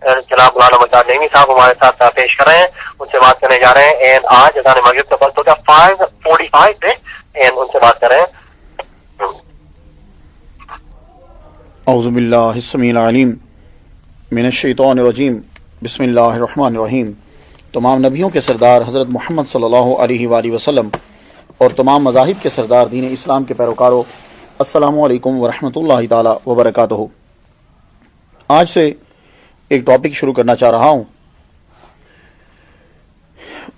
جناب مولانا مجاہد نعیمی صاحب ہمارے ساتھ پیش کر رہے ہیں، ان سے بات کرنے جا رہے ہیں. اینڈ آج اذان مغرب کا وقت ہوگا 5:45 پہ، اینڈ ان سے بات کر رہے ہیں. اعوذ باللہ السمیع العلیم من الشیطان الرجیم، بسم اللہ الرحمن الرحیم. تمام نبیوں کے سردار حضرت محمد صلی اللہ علیہ وآلہ وسلم اور تمام مذاہب کے سردار دین اسلام کے پیروکاروں، السلام علیکم ورحمۃ اللہ تعالی وبرکاتہ. آج سے ایک ٹاپک شروع کرنا چاہ رہا ہوں.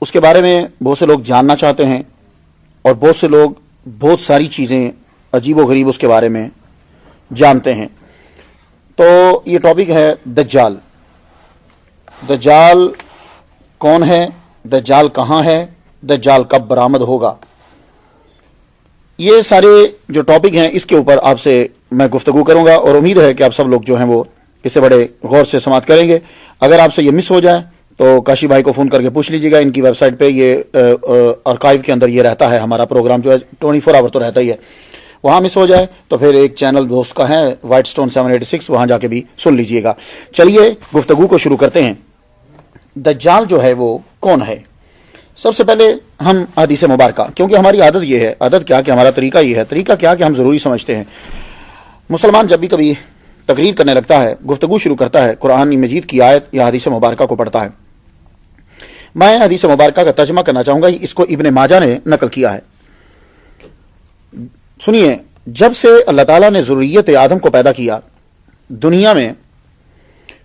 اس کے بارے میں بہت سے لوگ جاننا چاہتے ہیں اور بہت سے لوگ بہت ساری چیزیں عجیب و غریب اس کے بارے میں جانتے ہیں. تو یہ ٹاپک ہے دجال. دجال کون ہے؟ دجال کہاں ہے؟ دجال کب برآمد ہوگا؟ یہ سارے جو ٹاپک ہیں اس کے اوپر آپ سے میں گفتگو کروں گا، اور امید ہے کہ آپ سب لوگ جو ہیں وہ اسے بڑے غور سے سماعت کریں گے. اگر آپ سے یہ مس ہو جائے تو کاشی بھائی کو فون کر کے پوچھ لیجیے گا. ان کی ویب سائٹ پہ یہ آرکائیو کے اندر یہ رہتا ہے، ہمارا پروگرام جو ہے 24 آور تو رہتا ہی ہے. وہاں مس ہو جائے تو پھر ایک چینل دوست کا ہے وائٹ سٹون 786، وہاں جا کے بھی سن لیجیے گا. چلیے گفتگو کو شروع کرتے ہیں. دجال جو ہے وہ کون ہے؟ سب سے پہلے ہم حدیث مبارکہ، کیونکہ ہماری عادت یہ ہے، عادت کیا کہ ہمارا طریقہ یہ ہے، طریقہ کیا کہ ہم ضروری سمجھتے ہیں. مسلمان جب بھی کبھی تقریر کرنے لگتا ہے، گفتگو شروع کرتا ہے، قرآن مجید کی آیت یا حدیث مبارکہ کو پڑھتا ہے. میں حدیث مبارکہ کا ترجمہ کرنا چاہوں گا. اس کو ابن ماجہ نے نقل کیا ہے. سنیے، جب سے اللہ تعالیٰ نے ذریت آدم کو پیدا کیا، دنیا میں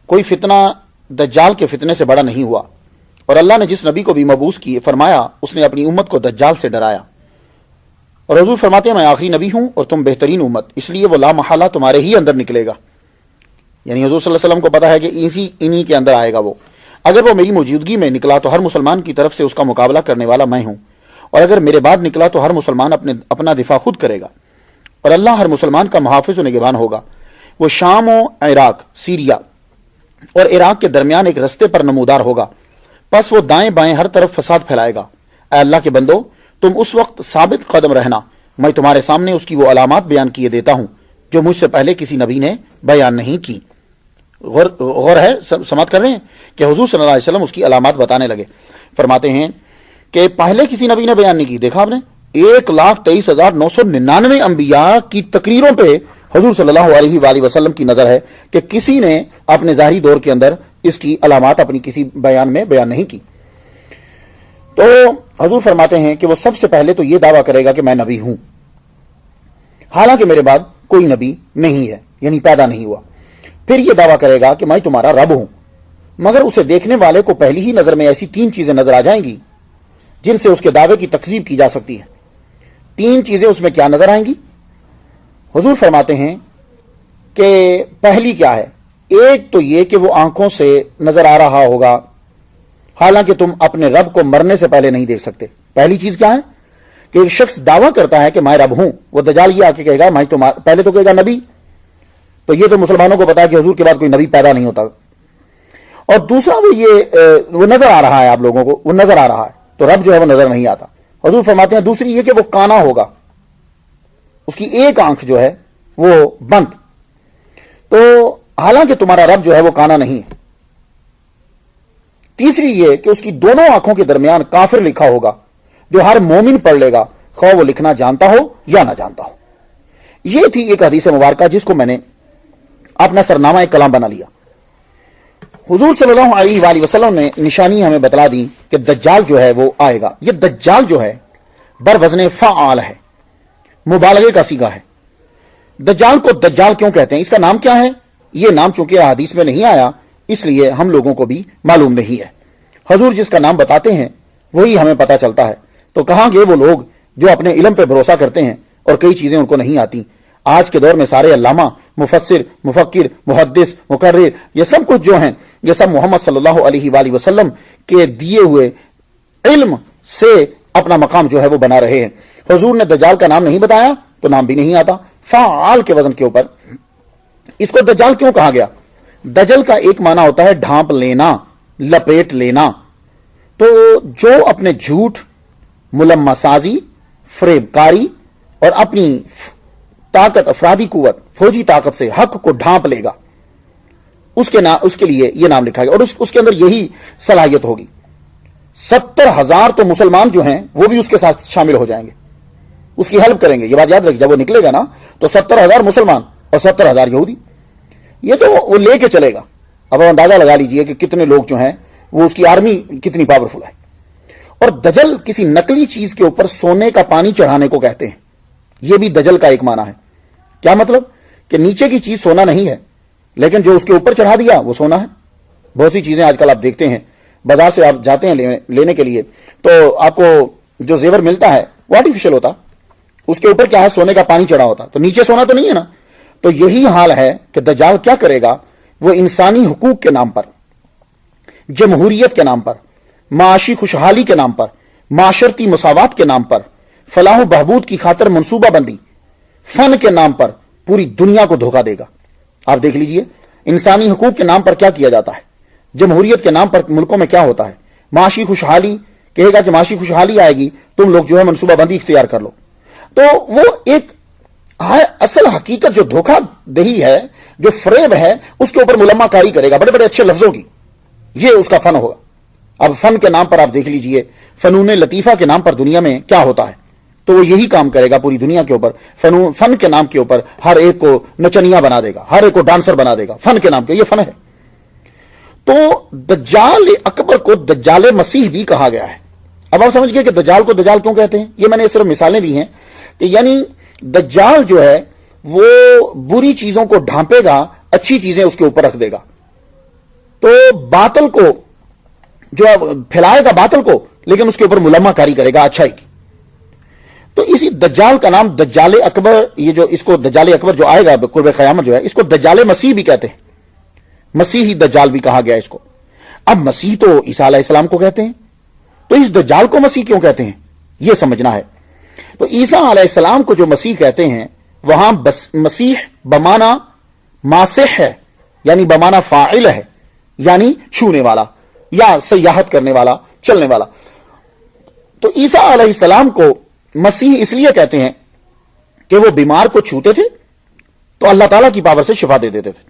کوئی فتنہ دجال کے فتنے سے بڑا نہیں ہوا. اور اللہ نے جس نبی کو بھی مبعوث کی فرمایا، اس نے اپنی امت کو دجال سے ڈرایا. اور حضور فرماتے ہیں میں آخری نبی ہوں اور تم بہترین امت، اس لیے وہ لا محالہ تمہارے ہی اندر نکلے گا. یعنی حضور صلی اللہ علیہ وسلم کو پتا ہے کہ انہی کے اندر آئے گا وہ. اگر وہ میری موجودگی میں نکلا تو ہر مسلمان کی طرف سے اس کا مقابلہ کرنے والا میں ہوں، اور اگر میرے بعد نکلا تو ہر مسلمان اپنا دفاع خود کرے گا، اور اللہ ہر مسلمان کا محافظ و نگہبان ہوگا. وہ شام و عراق، سیریا اور عراق کے درمیان ایک رستے پر نمودار ہوگا، پس وہ دائیں بائیں ہر طرف فساد پھیلائے گا. اے اللہ کے بندو، تم اس وقت ثابت قدم رہنا، میں تمہارے سامنے اس کی وہ علامات بیان کیے دیتا ہوں جو مجھ سے پہلے کسی نبی نے بیان نہیں کی. غور ہے، سماعت کر رہے ہیں کہ حضور صلی اللہ علیہ وسلم اس کی علامات بتانے لگے. فرماتے ہیں کہ پہلے کسی نبی نے بیان نہیں کی. دیکھا آپ نے، 1,23,999 انبیاء کی تقریروں پہ حضور صلی اللہ علیہ وآلہ وسلم کی نظر ہے کہ کسی نے اپنے ظاہری دور کے اندر اس کی علامات اپنی کسی بیان میں بیان نہیں کی. تو حضور فرماتے ہیں کہ وہ سب سے پہلے تو یہ دعویٰ کرے گا کہ میں نبی ہوں، حالانکہ میرے بعد کوئی نبی نہیں ہے، یعنی پیدا نہیں ہوا. پھر یہ دعویٰ کرے گا کہ میں تمہارا رب ہوں، مگر اسے دیکھنے والے کو پہلی ہی نظر میں ایسی 3 چیزیں نظر آ جائیں گی جن سے اس کے دعوے کی تکذیب کی جا سکتی ہے. 3 چیزیں اس میں کیا نظر آئیں گی؟ حضور فرماتے ہیں کہ پہلی کیا ہے؟ ایک تو یہ کہ وہ آنکھوں سے نظر آ رہا ہوگا، حالانکہ تم اپنے رب کو مرنے سے پہلے نہیں دیکھ سکتے. پہلی چیز کیا ہے کہ ایک شخص دعویٰ کرتا ہے کہ میں رب ہوں. وہ دجال یہ آ کے کہے گا میں پہلے تو کہے گا نبی، تو یہ تو مسلمانوں کو پتا ہے کہ حضور کے بعد کوئی نبی پیدا نہیں ہوتا. اور دوسرا وہ نظر آ رہا ہے، آپ لوگوں کو وہ نظر آ رہا ہے، تو رب جو ہے وہ نظر نہیں آتا. حضور فرماتے ہیں دوسری یہ کہ وہ کانا ہوگا، اس کی ایک آنکھ جو ہے وہ بند. تو حالانکہ تمہارا رب جو ہے وہ کانا نہیں ہے. تیسری یہ کہ اس کی دونوں آنکھوں کے درمیان کافر لکھا ہوگا، جو ہر مومن پڑھ لے گا، خواہ وہ لکھنا جانتا ہو یا نہ جانتا ہو. یہ تھی ایک حدیث مبارکہ جس کو میں نے اپنا سرنامہ ایک کلام بنا لیا. حضور صلی اللہ علیہ وآلہ وسلم نے نشانی ہمیں بتلا دی کہ دجال جو ہے وہ آئے گا. یہ دجال جو ہے بر وزن فعال ہے، مبالغے کا صیغہ ہے. دجال کو دجال کیوں کہتے ہیں؟ اس کا نام کیا ہے؟ یہ نام چونکہ حدیث میں نہیں آیا، اس لیے ہم لوگوں کو بھی معلوم نہیں ہے. حضور جس کا نام بتاتے ہیں وہی ہمیں پتا چلتا ہے. تو کہاں گئے وہ لوگ جو اپنے علم پہ بھروسہ کرتے ہیں اور کئی چیزیں ان کو نہیں آتی؟ آج کے دور میں سارے علامہ، مفسر، مفکر، محدث، مقرر، یہ سب کچھ جو ہیں یہ سب محمد صلی اللہ علیہ وآلہ وسلم کے دیے ہوئے علم سے اپنا مقام جو ہے وہ بنا رہے ہیں. حضور نے دجال کا نام نہیں بتایا تو نام بھی نہیں آتا. فعال کے وزن کے اوپر اس کو دجال کیوں کہا گیا؟ دجل کا ایک معنی ہوتا ہے ڈھانپ لینا، لپیٹ لینا. تو جو اپنے جھوٹ، ملمہ سازی، فریب کاری اور اپنی طاقت، افرادی قوت، فوجی طاقت سے حق کو ڈھانپ لے گا، उसके लिए यह नाम लिखा गया और उसके अंदर यही सलाहियत होगी। 70,000 तो मुसलमान जो हैं वो भी उसके साथ शामिल हो जाएंगे, उसकी हेल्प करेंगे। ये बात याद रखिए, जब वो निकलेगा ना तो 70,000 मुसलमान और 70,000 यहूदी, ये तो वो लेके चलेगा। अब आप अंदाजा लगा लीजिए कि कितने लोग जो हैं वो, उसकी आर्मी कितनी पावरफुल है। और दजल किसी नकली चीज के ऊपर सोने का पानी चढ़ाने को कहते हैं, यह भी दजल का एक माना है। क्या मतलब कि नीचे की चीज सोना नहीं है, लेकिन जो उसके ऊपर चढ़ा दिया वो सोना है। बहुत सी चीजें आजकल आप देखते हैं, बाजार से आप जाते हैं लेने के लिए, तो आपको जो जेवर मिलता है वो आर्टिफिशियल होता, उसके ऊपर क्या है, सोने का पानी चढ़ा होता, तो नीचे सोना तो नहीं है ना। तो यही हाल है कि दज्जाल क्या करेगा, वो इंसानी हुकूक के नाम पर, जमहूरियत के नाम पर, माशी खुशहाली के नाम पर, माशरती मसावत के नाम पर, फलाह बहबूद की खातर मनसूबाबंदी, फन के नाम पर पूरी दुनिया को धोखा देगा। आप देख लीजिए इंसानी हुकूक के नाम पर क्या किया जाता है, जमहूरियत के नाम पर मुल्कों में क्या होता है। माशी खुशहाली कहेगा कि माशी खुशहाली आएगी, तुम लोग जो है मनसूबाबंदी इख्तियार कर लो। तो वो एक असल हकीकत जो धोखा दही है, जो फरेब है, उसके ऊपर मुलम्माकारी करेगा बड़े बड़े अच्छे लफ्जों की, ये उसका फन होगा। अब फन के नाम पर आप देख लीजिए, फनून लतीफा के नाम पर दुनिया में क्या होता है, तो वो यही काम करेगा पूरी दुनिया के ऊपर। फन के नाम के ऊपर हर एक को नचनिया बना देगा, हर एक को डांसर बना देगा, फन के नाम के, ये फन है। तो दज्जाल अकबर को दज्जाल मसीह भी कहा गया है। अब आप समझ गए कि दज्जाल को दज्जाल क्यों कहते हैं। ये मैंने सिर्फ मिसालें दी हैं कि यानी दज्जाल जो है वो बुरी चीजों को ढांपेगा, अच्छी चीजें उसके ऊपर रख देगा। तो बातल को जो फैलाएगा बातल को, लेकिन उसके ऊपर मुलम्माकारी करेगा अच्छाई की। तो इसी दज्जाल का नाम दज्जाल अकबर, ये जो इसको दज्जाल अकबर जो आएगा कुर्ब क़यामत जो है, इसको दज्जाल मसीह भी कहते हैं, मसीही दज्जाल भी कहा गया इसको। अब मसीह तो ईसा अलैहिस्सलाम को कहते हैं, तो इस दज्जाल को मसीह क्यों कहते हैं, यह समझना है। तो ईसा अलैहिस्सलाम को जो मसीह कहते हैं, वहां मसीह बमाना मासिह है, यानी बमाना फाइल है, यानी छूने वाला या सयाहत करने वाला, चलने वाला। तो ईसा अलैहिस्सलाम को मसीह इसलिए कहते हैं कि वो बीमार को छूते थे तो अल्लाह ताला की पावर से शिफा दे देते थे।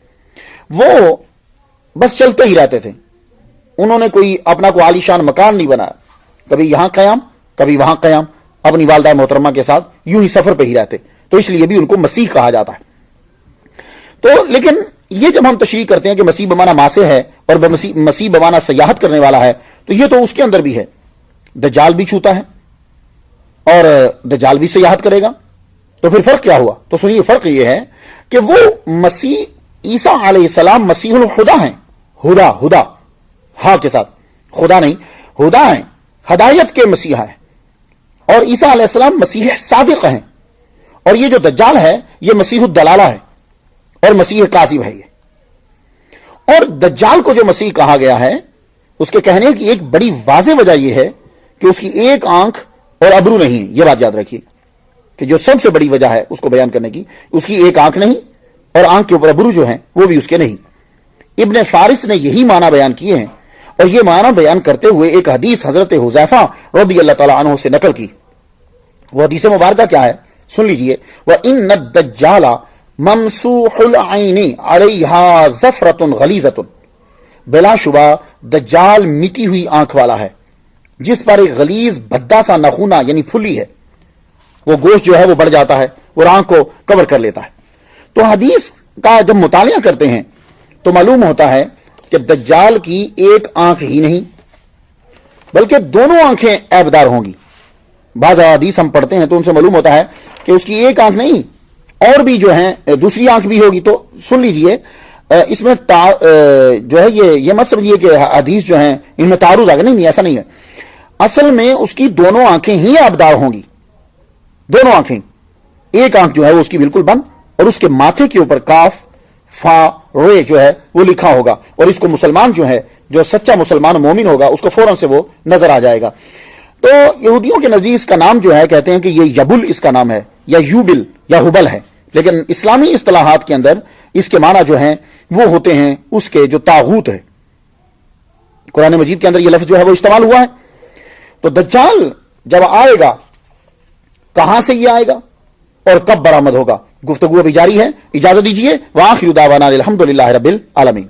वो बस चलते ही रहते थे, उन्होंने कोई अपना को आलीशान मकान नहीं बनाया, कभी यहां कयाम कभी वहां कयाम, अपनी वालदा मोहतरमा के साथ यूं ही सफर पे ही रहते, तो इसलिए भी उनको मसीह कहा जाता है। तो लेकिन ये जब हम तशरीह करते हैं कि मसीह बमाना मासे है और मसीह बमाना सयाहत करने वाला है, तो ये तो उसके अंदर भी है। दज्जाल भी छूता है और दज्जाल भी सयाहत करेगा, तो फिर फर्क क्या हुआ। तो सुनिए, फर्क ये है कि वो मसीह ईसा अलैहिस्सलाम मसीहुल हुदा हैं, हुदा हुदा हा के साथ, खुदा नहीं, हुदा हैं, हदायत के मसीहा हैं, और ईसा अलैहिस्सलाम मसीह सादिक हैं। और ये जो दज्जाल है ये मसीहुद दलाला है और मसीह काज़िब है ये। और दज्जाल को जो मसीह कहा गया है, उसके कहने की एक बड़ी वाज़ेह वजह यह है कि उसकी एक आंख और अबरू नहीं है। यह बात याद रखिए कि जो सबसे बड़ी वजह है उसको बयान करने की, उसकी एक आंख नहीं और आंख के ऊपर अबरू जो है वो भी उसके नहीं। इब्ने फारिस ने यही माना बयान किए हैं और यह माना बयान करते हुए एक हदीस हजरत हुज़ैफा रज़ियल्लाहु तआला अन्हु से नकल की। वो हदीस मुबारका क्या है, सुन लीजिए। वह इन्न दज्जाला ममसूहुल ऐनी अलैहा ज़फ़रतुन गलीज़तुन, बिलाशुबा दज्जाल मिटी हुई आंख वाला है जिस पर एक गलीज भद्दा सा नखूना यानी फुली है, वो गोश्त जो है वो बढ़ जाता है और आंख को कवर कर लेता है। तो हदीस का जब मुतालिया करते हैं तो मालूम होता है कि दज्जाल की एक आंख ही नहीं बल्कि दोनों आंखें ऐबदार होंगी। बाज़ हदीस हम पढ़ते हैं तो उनसे मालूम होता है कि उसकी एक आंख नहीं और भी जो है दूसरी आंख भी होगी। तो सुन लीजिए, इसमें जो है ये मत समझिए कि हदीस जो है इनमें तारुज आ गया, नहीं, ऐसा नहीं है। असल में उसकी दोनों आंखें ही ऐबदार होंगी, दोनों आंखें। एक आंख जो है वो उसकी बिल्कुल बंद और उसके माथे के ऊपर काफ फा रे जो है वो लिखा होगा, और इसको मुसलमान जो है, जो सच्चा मुसलमान मोमिन होगा, उसको फौरन से वो नजर आ जाएगा। तो यहूदियों के नजदीक इसका नाम जो है कहते हैं कि ये यबुल इसका नाम है, या यूबिल या हुबल है, लेकिन इस्लामी इस्तिलाहात के अंदर इसके माना जो है वो होते हैं उसके जो तागूत है। कुरान मजीद के अंदर ये लफ्ज जो है वो इस्तेमाल हुआ है। तो दज्जाल जब आएगा, कहां से ये आएगा और कब बरामद होगा, गुफ्तगू अभी जारी है। इजाजत दीजिए। व आखिरु दावाना अल्हम्दुलिल्लाहि रब्बिल आलमीन।